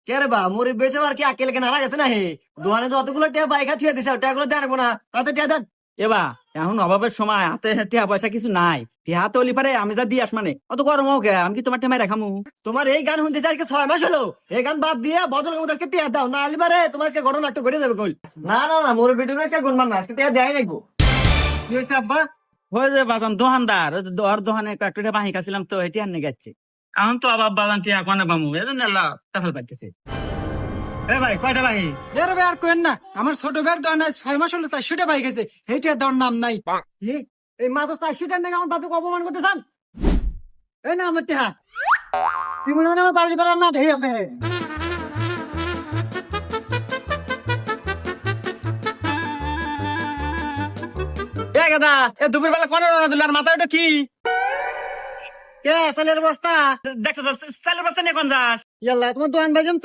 কে রে বা মুড়ি বেচে আর কি আকেল কেন হারা গেছে না হে দোকানে যতগুলো টিয়া বাইকা থুয়ে দিছে টিয়াগুলো দিয়ে রাখবো না তাতে টিয়া দেন। এবা এখন অভাবের সময় হাতে টিয়া পয়সা কিছু নাই, টিয়া হাতে হলি পারে আমি যা দিয়ে আস মানে অত গরম হোক আমি কি তোমার টেমাই রাখামু? তোমার এই গান শুনতেছে আজকে 6 মাস হলো, এই গান বাদ দিয়ে বদল মতো আজকে টিয়া দাও না আলিবারে তোমার আজকে ঘটনা একটু ঘটে যাবে কই। না না না মোর ভিডিও আজকে গুনমান না আজকে টিয়া দেয় নাকবো। কি হয়েছে আব্বা? হয়ে যে বাজান দোকানদার ওই যে ওর দোকানে একটু বাহি খাচ্ছিলাম তো এটি আর গেছে। এখন তো আবার বাজান টিয়া কোনে পামু এজন্য আল্লাহ কাঁঠাল পাইতেছে। এ ভাই কয়টা ভাই? এর ভাই আর কোয়েন না, আমার ছোট ভাইয়ের দোকানে 6 মাস হলো 400টা বাইক আছে, এইটা দেওয়ার নাম নাই। কি এই মাত্র 400 টাকা নাকি আমার বাপকে অপমান করতে চান? এই না আমার টিয়া তুই মনে হয় আমার বাড়ি করার না দেখে আছে। এ গাদা এ দুপুর বেলা কোনে রান্না দিল আর মাথায় ওটা কি? কে চালের বস্তা? দেখো তো চালের বস্তা নিয়ে কোন যাস? ইয়াল্লা তোমার দোকান ভাই